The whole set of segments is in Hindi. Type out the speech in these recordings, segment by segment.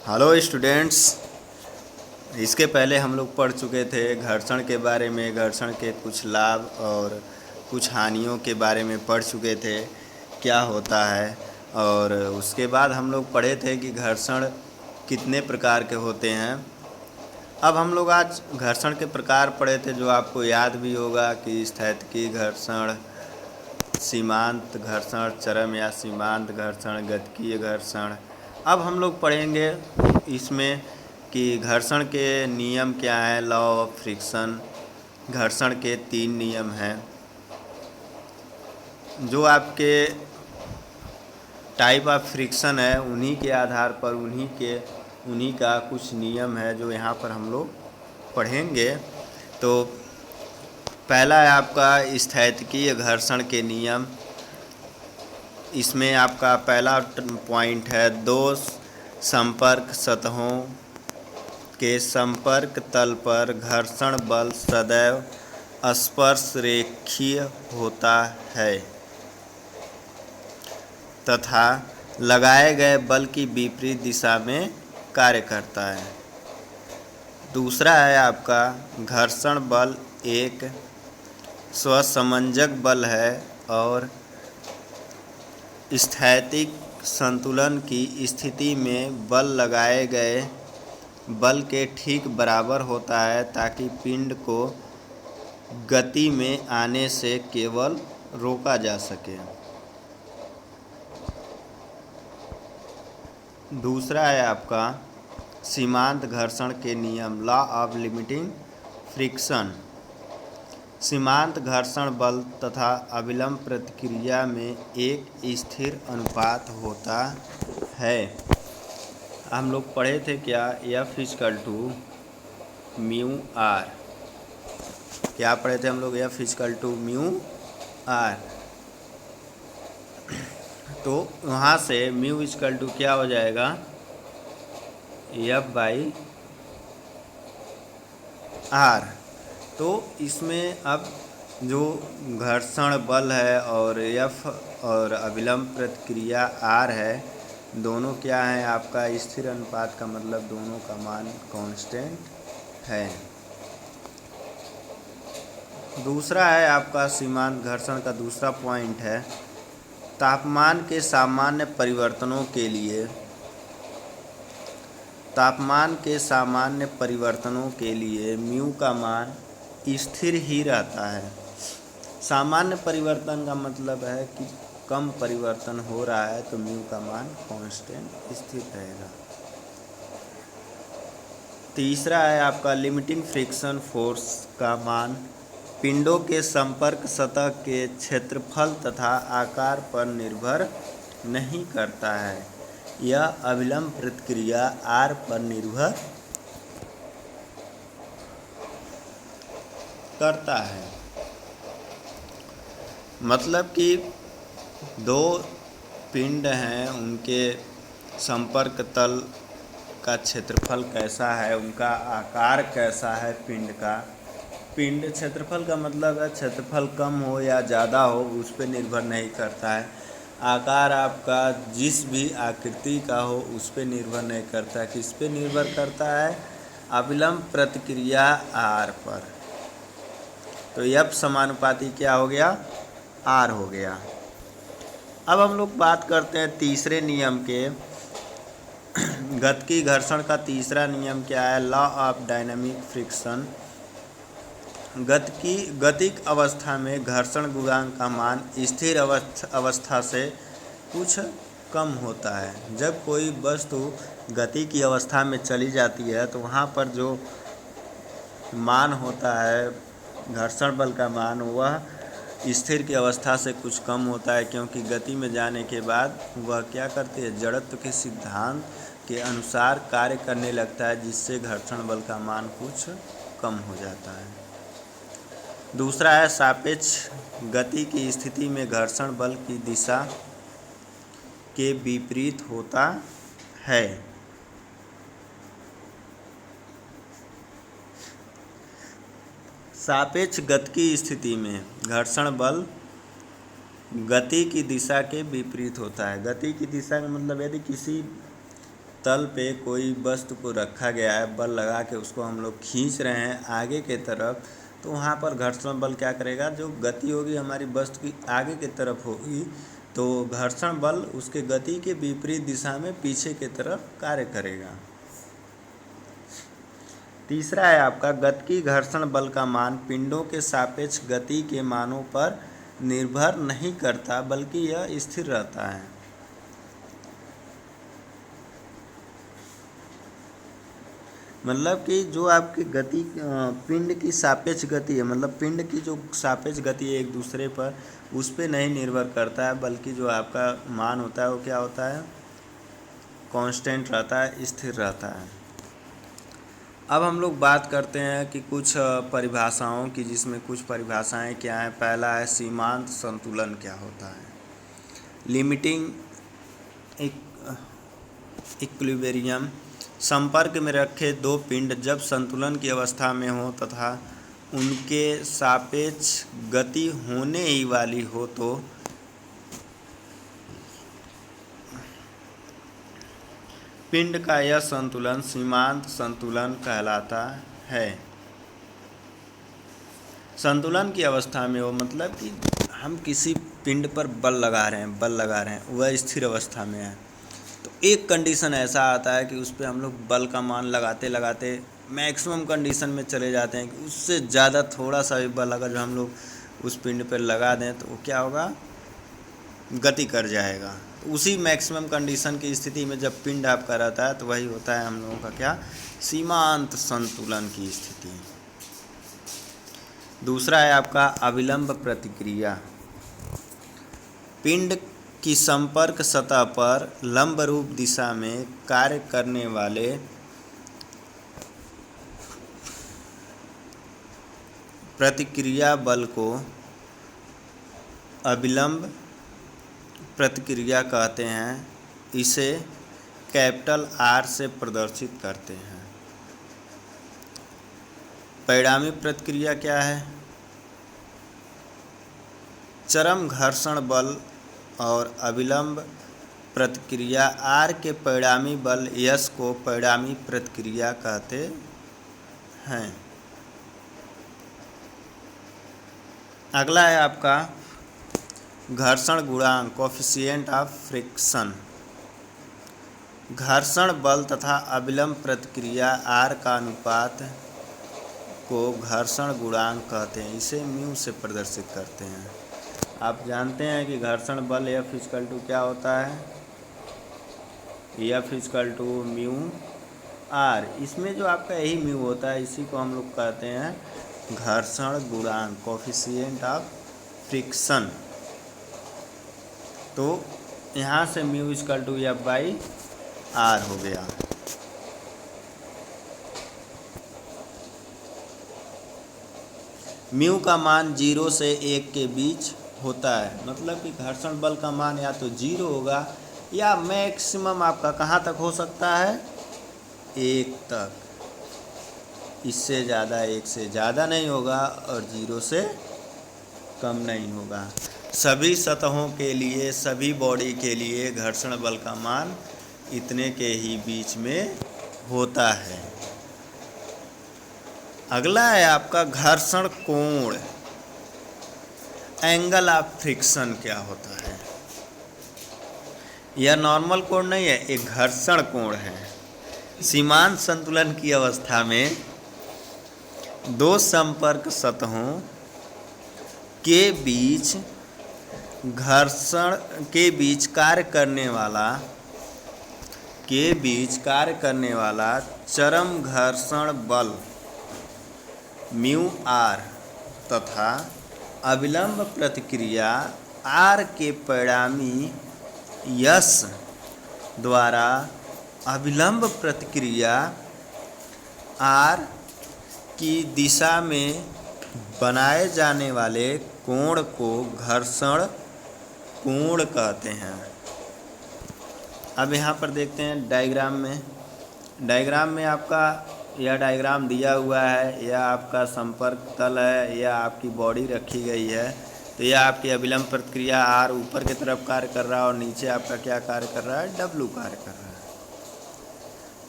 Hello students. इसके पहले हम लोग पढ़ चुके थे घर्षण के बारे में, घर्षण के कुछ लाभ और कुछ हानियों के बारे में पढ़ चुके थे, क्या होता है। और उसके बाद हम लोग पढ़े थे कि घर्षण कितने प्रकार के होते हैं। अब हम लोग आज घर्षण के प्रकार पढ़े थे, जो आपको याद भी होगा कि स्थैतिकी घर्षण, सीमांत घर्षण, चरम या सीमांत घर्षण, गतिकीय घर्षण। अब हम लोग पढ़ेंगे इसमें कि घर्षण के नियम क्या है। लॉ ऑफ फ्रिक्शन, घर्षण के 3 नियम हैं जो आपके टाइप ऑफ फ्रिक्शन है, उन्हीं के आधार पर उन्हीं का कुछ नियम है जो यहाँ पर हम लोग पढ़ेंगे। तो पहला है आपका स्थैतिकीय घर्षण के नियम। इसमें आपका पहला पॉइंट है, दो संपर्क सतहों के संपर्क तल पर घर्षण बल सदैव स्पर्श रेखीय होता है तथा लगाए गए बल की विपरीत दिशा में कार्य करता है। दूसरा है आपका घर्षण बल एक स्वसंयोजक बल है और स्थैतिक संतुलन की स्थिति में बल लगाए गए बल के ठीक बराबर होता है, ताकि पिंड को गति में आने से केवल रोका जा सके। दूसरा है आपका सीमांत घर्षण के नियम, लॉ ऑफ लिमिटिंग फ्रिक्शन। सीमांत घर्षण बल तथा अविलंब प्रतिक्रिया में एक स्थिर अनुपात होता है। हम लोग पढ़े थे क्या, F = μr। क्या पढ़े थे हम लोग, F = μr। तो वहाँ से म्यू = क्या हो जाएगा, F/r। तो इसमें अब जो घर्षण बल है और F और अविलंब प्रतिक्रिया R है, दोनों क्या है आपका स्थिर अनुपात का मतलब दोनों का मान कांस्टेंट है। दूसरा है आपका सीमांत घर्षण का दूसरा पॉइंट है, तापमान के सामान्य परिवर्तनों के लिए म्यू का मान स्थिर ही रहता है। सामान्य परिवर्तन का मतलब है कि कम परिवर्तन हो रहा है तो म्यू का मान कांस्टेंट स्थिर रहेगा। तीसरा है आपका लिमिटिंग फ्रिक्शन फोर्स का मान पिंडों के संपर्क सतह के क्षेत्रफल तथा आकार पर निर्भर नहीं करता है, यह अविलंब प्रतिक्रिया R पर निर्भर करता है। मतलब कि दो पिंड हैं, उनके संपर्क तल का क्षेत्रफल कैसा है, उनका आकार कैसा है, पिंड क्षेत्रफल का मतलब है क्षेत्रफल कम हो या ज़्यादा हो उस पर निर्भर नहीं करता है। आकार आपका जिस भी आकृति का हो उस पर निर्भर नहीं करता है। किस पे निर्भर करता है, अविलंब प्रतिक्रिया R पर। तो F समानुपाती क्या हो गया, R हो गया। अब हम लोग बात करते हैं तीसरे नियम के। गतिकीय घर्षण का तीसरा नियम क्या है, लॉ ऑफ डायनामिक फ्रिक्शन। गतिक अवस्था में घर्षण गुणांक का मान स्थिर अवस्था से कुछ कम होता है। जब कोई वस्तु गति की अवस्था में चली जाती है तो वहाँ पर जो मान होता है घर्षण बल का मान, वह स्थिर की अवस्था से कुछ कम होता है, क्योंकि गति में जाने के बाद वह क्या करती है, जड़त्व के सिद्धांत के अनुसार कार्य करने लगता है, जिससे घर्षण बल का मान कुछ कम हो जाता है। दूसरा है सापेक्ष गति की स्थिति में घर्षण बल की दिशा के विपरीत होता है। सापेक्ष गति की स्थिति में घर्षण बल गति की दिशा के विपरीत होता है। गति की दिशा का मतलब यदि किसी तल पे कोई वस्तु को रखा गया है, बल लगा के उसको हम लोग खींच रहे हैं आगे के तरफ, तो वहाँ पर घर्षण बल क्या करेगा, जो गति होगी हमारी वस्तु की आगे की तरफ होगी, तो घर्षण बल उसके गति के विपरीत दिशा में पीछे की तरफ कार्य करेगा। तीसरा है आपका गतिकी घर्षण बल का मान पिंडों के सापेक्ष गति के मानों पर निर्भर नहीं करता बल्कि यह स्थिर रहता है। मतलब कि जो आपकी गति पिंड की सापेक्ष गति है, मतलब पिंड की जो सापेक्ष गति है एक दूसरे पर, उस पर नहीं निर्भर करता है, बल्कि जो आपका मान होता है वो क्या होता है, कांस्टेंट रहता है, स्थिर रहता है। अब हम लोग बात करते हैं कि कुछ परिभाषाओं की, जिसमें कुछ परिभाषाएं क्या हैं। पहला है सीमांत संतुलन क्या होता है। लिमिटिंग इक्विलिब्रियम, संपर्क में रखे दो पिंड जब संतुलन की अवस्था में हो तथा उनके सापेक्ष गति होने ही वाली हो तो पिंड का यह संतुलन सीमांत संतुलन कहलाता है। संतुलन की अवस्था में हो मतलब कि हम किसी पिंड पर बल लगा रहे हैं, वह स्थिर अवस्था में है, तो एक कंडीशन ऐसा आता है कि उस पर हम लोग बल का मान लगाते लगाते मैक्सिमम कंडीशन में चले जाते हैं कि उससे ज़्यादा थोड़ा सा भी बल अगर हम लोग उस पिंड पर लगा दें तो वो क्या होगा, गति कर जाएगा। तो उसी मैक्सिमम कंडीशन की स्थिति में जब पिंड आपका रहता है तो वही होता है हम लोगों का क्या, सीमांत संतुलन की स्थिति। दूसरा है आपका अविलंब प्रतिक्रिया। पिंड की संपर्क सतह पर लंब रूप दिशा में कार्य करने वाले प्रतिक्रिया बल को अविलंब प्रतिक्रिया कहते हैं। इसे कैपिटल आर से प्रदर्शित करते हैं। परिणामी प्रतिक्रिया क्या है, चरम घर्षण बल और अविलंब प्रतिक्रिया आर के परिणामी बल यस को परिणामी प्रतिक्रिया कहते हैं। अगला है आपका घर्षण गुणांक, कोफिशिएंट ऑफ फ्रिक्शन। घर्षण बल तथा अविलंब प्रतिक्रिया आर का अनुपात को घर्षण गुणांक कहते हैं। इसे म्यू से प्रदर्शित करते हैं। आप जानते हैं कि घर्षण बल एफ इक्वल टू क्या होता है, F equal to mu R. इसमें जो आपका यही म्यू होता है इसी को हम लोग कहते हैं घर्षण गुणांक, कोफिशिएंट ऑफ फ्रिक्शन। तो यहाँ से mu equal to F by R हो गया। म्यू का मान 0 से 1 के बीच होता है, मतलब कि घर्षण बल का मान या तो 0 होगा या मैक्सिमम आपका कहाँ तक हो सकता है, 1 तक। इससे ज़्यादा 1 से ज़्यादा नहीं होगा और 0 से कम नहीं होगा। सभी सतहों के लिए, सभी बॉडी के लिए घर्षण बल का मान इतने के ही बीच में होता है। अगला है आपका घर्षण कोण, एंगल ऑफ फ्रिक्शन क्या होता है। यह नॉर्मल कोण नहीं है, एक घर्षण कोण है। सीमांत संतुलन की अवस्था में दो संपर्क सतहों के बीच घर्षण के बीच कार्य करने वाला चरम घर्षण बल म्यू आर तथा अविलंब प्रतिक्रिया आर के परिणामी यस द्वारा अविलंब प्रतिक्रिया आर की दिशा में बनाए जाने वाले कोण को घर्षण कोण कहते हैं। अब यहाँ पर देखते हैं डायग्राम में आपका यह डायग्राम दिया हुआ है, यह आपका संपर्क तल है, यह आपकी बॉडी रखी गई है। तो यह आपकी अविलंब प्रतिक्रिया आर ऊपर की तरफ कार्य कर रहा है और नीचे आपका क्या कार्य कर रहा है, डब्ल्यू कार्य कर रहा है।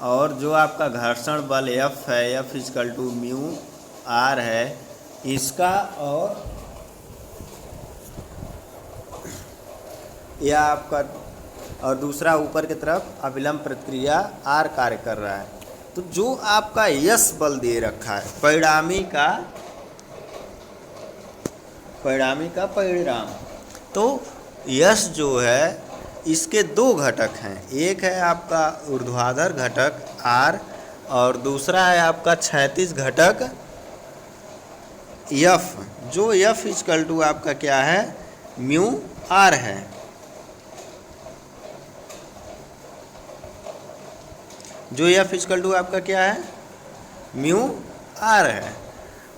और जो आपका घर्षण बल F है, F equal to mu R है इसका, और यह आपका, और दूसरा ऊपर की तरफ अभिलंब प्रतिक्रिया आर कार्य कर रहा है। तो जो आपका यस बल दे रखा है, परिणाम, तो यस जो है इसके दो घटक हैं, एक है आपका ऊर्ध्वाधर घटक आर और दूसरा है आपका क्षैतिज घटक यफ, जो यफ इक्वल टू आपका क्या है, म्यू आर है। जो एफ इक्वल टू आपका क्या है, म्यू आर है।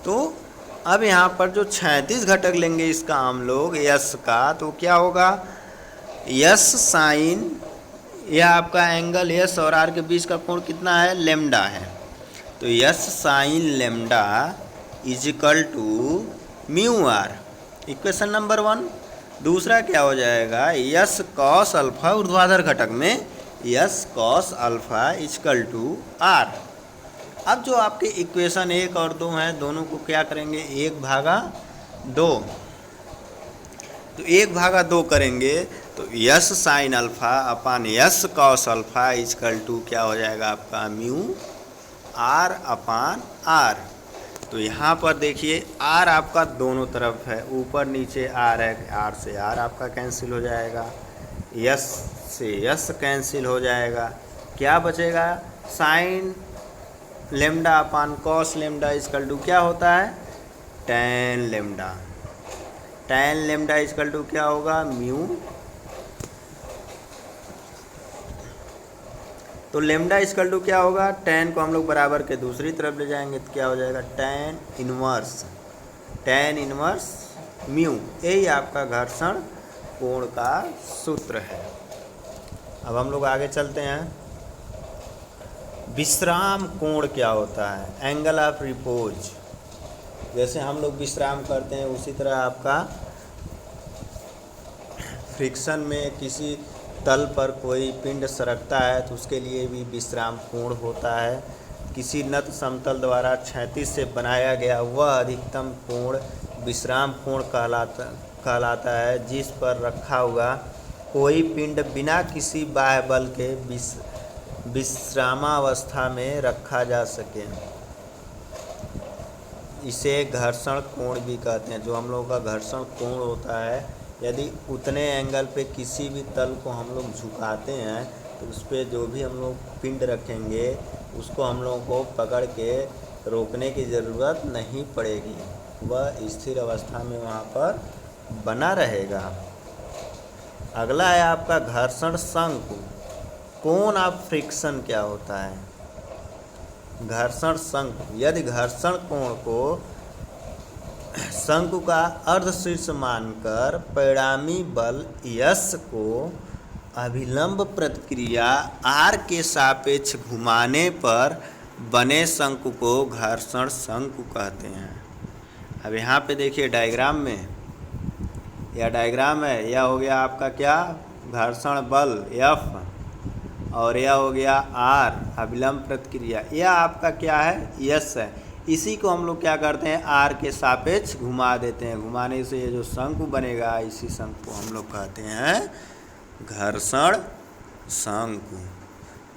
तो अब यहाँ पर जो क्षैतिज घटक लेंगे इसका हम लोग यस का, तो क्या होगा, यस साइन, यह आपका एंगल यस और आर के बीच का कोण कितना है, लेमडा है। तो S sine lambda is equal to mu R, equation number 1। दूसरा क्या हो जाएगा, यस कॉस अल्फा ऊर्ध्वाधर घटक में S cos alpha equal to R. अब जो आपके इक्वेशन 1 और 2 हैं, दोनों को क्या करेंगे, 1/2। तो 1/2 करेंगे तो S sine alpha upon S cos alpha equal to क्या हो जाएगा आपका, म्यू आर अपान आर। तो यहाँ पर देखिए आर आपका दोनों तरफ है, ऊपर नीचे आर है, आर से आर आपका कैंसिल हो जाएगा, यस से यस कैंसिल हो जाएगा, क्या बचेगा, sine lambda upon cos lambda equal to क्या होता है, tan lambda. Tan lambda equal to क्या होगा, म्यू। तो लेमडा इक्वल टू क्या होगा, टैन को हम लोग बराबर के दूसरी तरफ ले जाएंगे तो क्या हो जाएगा, टैन इनवर्स म्यू। यही आपका घर्षण कोण का सूत्र है। अब हम लोग आगे चलते हैं, विश्राम कोण क्या होता है, एंगल ऑफ रिपोज। जैसे हम लोग विश्राम करते हैं उसी तरह आपका फ्रिक्शन में किसी तल पर कोई पिंड सरकता है तो उसके लिए भी विश्राम कोण होता है। किसी नत समतल द्वारा क्षैतिज से बनाया गया वह अधिकतम कोण विश्राम कोण कहलाता है, जिस पर रखा हुआ कोई पिंड बिना किसी बाह्य बल के विश्रामावस्था में रखा जा सके। इसे घर्षण कोण भी कहते हैं। जो हम लोगों का घर्षण कोण होता है, यदि उतने एंगल पे किसी भी तल को हम लोग झुकाते हैं तो उस पर जो भी हम लोग पिंड रखेंगे उसको हम लोगों को पकड़ के रोकने की ज़रूरत नहीं पड़ेगी, वह स्थिर अवस्था में वहाँ पर बना रहेगा। अगला है आपका घर्षण शंकु। कोण ऑफ फ्रिक्शन क्या होता है, घर्षण शंकु। यदि घर्षण कोण को शंकु का अर्धशीर्ष मानकर परिणामी बल यस को अभिलंब प्रतिक्रिया आर के सापेक्ष घुमाने पर बने शंकु को घर्षण शंकु कहते हैं। अब यहाँ पे देखिए डायग्राम में, यह डायग्राम है, यह हो गया आपका क्या, घर्षण बल F, और यह हो गया आर अभिलंब प्रतिक्रिया, यह आपका क्या है, यस है। इसी को हम लोग क्या करते हैं, आर के सापेक्ष घुमा देते हैं। घुमाने से ये जो शंकु बनेगा, इसी शंकु को हम लोग कहते हैं घर्षण शंकु,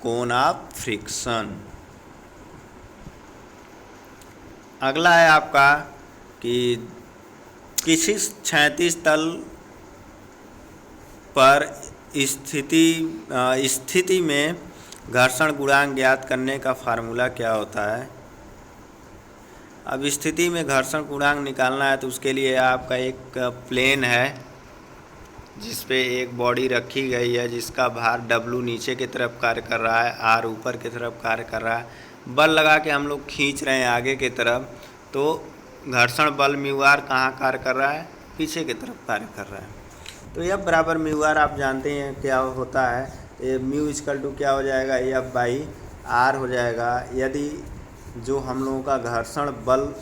कोण ऑफ फ्रिक्शन। अगला है आपका कि किसी क्षैतिज तल पर स्थिति में घर्षण गुणांक ज्ञात करने का फार्मूला क्या होता है। अब स्थिति में घर्षण गुणांक निकालना है तो उसके लिए आपका एक प्लेन है जिस पे एक बॉडी रखी गई है जिसका भार W नीचे की तरफ कार्य कर रहा है, R ऊपर की तरफ कार्य कर रहा है। बल लगा के हम लोग खींच रहे हैं आगे की तरफ, तो घर्षण बल म्यू आर कहाँ कार्य कर रहा है, पीछे की तरफ कार्य कर रहा है। तो F बराबर म्यू आर आप जानते हैं क्या होता है, ये म्यू इक्वल टू क्या हो जाएगा, F बाई आर हो जाएगा। यदि जो हम लोगों का घर्षण बल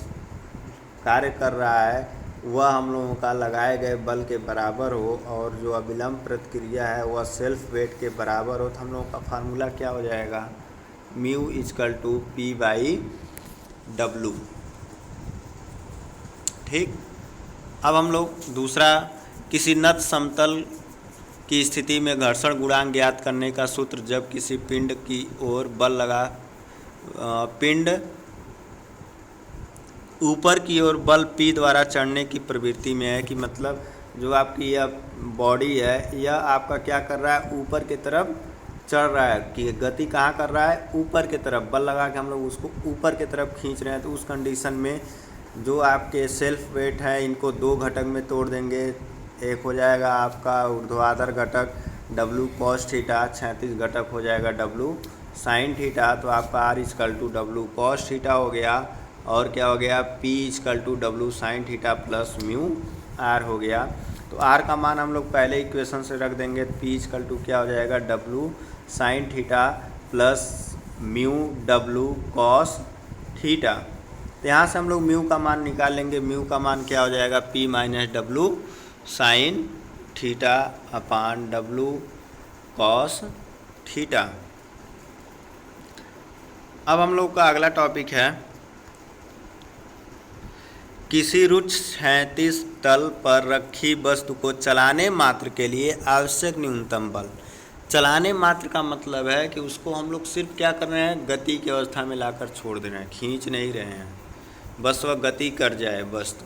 कार्य कर रहा है वह हम लोगों का लगाए गए बल के बराबर हो और जो अभिलंब प्रतिक्रिया है वह सेल्फ वेट के बराबर हो, तो हम लोगों का फार्मूला क्या हो जाएगा, mu equal to P by W. ठीक, अब हम लोग दूसरा, किसी नत समतल की स्थिति में घर्षण गुणांक ज्ञात करने का सूत्र, जब किसी पिंड की ओर बल लगा, पिंड ऊपर की ओर बल P द्वारा चढ़ने की प्रवृत्ति में है, कि मतलब जो आपकी यह बॉडी है यह आपका क्या कर रहा है, ऊपर की तरफ चढ़ रहा है, कि गति कहाँ कर रहा है, ऊपर की तरफ, बल लगा के हम लोग उसको ऊपर की तरफ खींच रहे हैं। तो उस कंडीशन में जो आपके सेल्फ वेट है इनको दो घटक में तोड़ देंगे। एक हो जाएगा आपका ऊर्ध्वाधर घटक W cos थीटा, 36 घटक हो जाएगा W sin थीटा। तो आपका R equal to W cos theta हो गया, और क्या हो गया, P equal to W sin theta plus mu R हो गया। तो R का मान हम लोग पहले इक्वेशन से रख देंगे। P इजकल टू क्या हो जाएगा, W sin theta plus mu W cos theta. तो यहाँ से हम लोग म्यू का मान निकाल लेंगे। म्यू का मान क्या हो जाएगा, P minus W sine theta upon W cos theta. अब हम लोग का अगला टॉपिक है, किसी रुट 36 तल पर रखी वस्तु को चलाने मात्र के लिए आवश्यक न्यूनतम बल। चलाने मात्र का मतलब है कि उसको हम लोग सिर्फ क्या कर रहे हैं, गति की अवस्था में लाकर छोड़ दे रहे हैं, खींच नहीं रहे हैं, बस वह गति कर जाए वस्तु।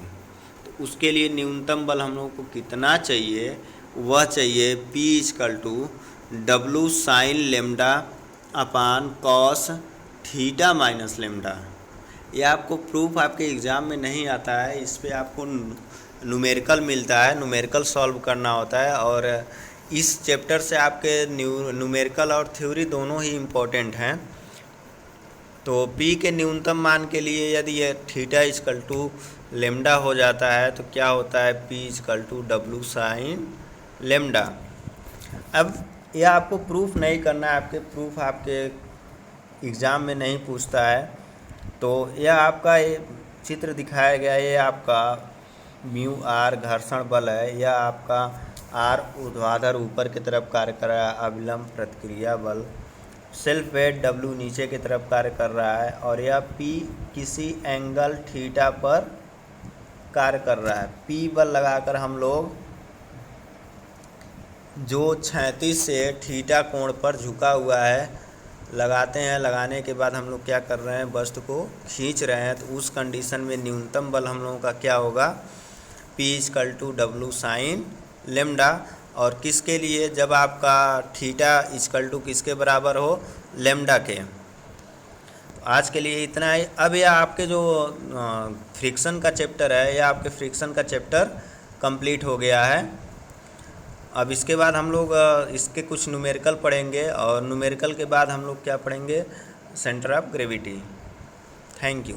तो उसके लिए न्यूनतम बल हम लोग को कितना चाहिए, वह चाहिए P equal to W sine lambda upon cos theta minus lambda. यह आपको प्रूफ आपके एग्ज़ाम में नहीं आता है, इस पे आपको न्यूमेरिकल मिलता है, न्यूमेरिकल सॉल्व करना होता है। और इस चैप्टर से आपके न्यूमेरिकल और थ्योरी दोनों ही इम्पोर्टेंट हैं। तो P के न्यूनतम मान के लिए यदि यह थीटा इजकल टू लेमडा हो जाता है तो क्या होता है, P equal to W sine lambda. अब यह आपको प्रूफ नहीं करना है, आपके प्रूफ आपके एग्ज़ाम में नहीं पूछता है। तो यह आपका ये चित्र दिखाया गया, ये आपका म्यू R घर्षण बल है, यह आपका R ऊर्ध्वाधर ऊपर की तरफ कार्य कर रहा है, अविलंब प्रतिक्रिया बल, सेल्फ वेट W नीचे की तरफ कार्य कर रहा है, और यह P किसी एंगल थीटा पर कार्य कर रहा है। P बल लगाकर हम लोग जो 36 से थीटा कोण पर झुका हुआ है लगाते हैं। लगाने के बाद हम लोग क्या कर रहे हैं, वस्तु को खींच रहे हैं। तो उस कंडीशन में न्यूनतम बल हम लोगों का क्या होगा, P equal to W sine lambda. और किसके लिए, जब आपका थीटा इजकल टू किसके बराबर हो, लेमडा के। आज के लिए इतना ही। अब यह आपके जो फ्रिक्शन का चैप्टर है, यह आपके फ्रिक्शन का चैप्टर कंप्लीट हो गया है। अब इसके बाद हम लोग इसके कुछ न्यूमेरिकल पढ़ेंगे, और न्यूमेरिकल के बाद हम लोग क्या पढ़ेंगे, centre of gravity. Thank you.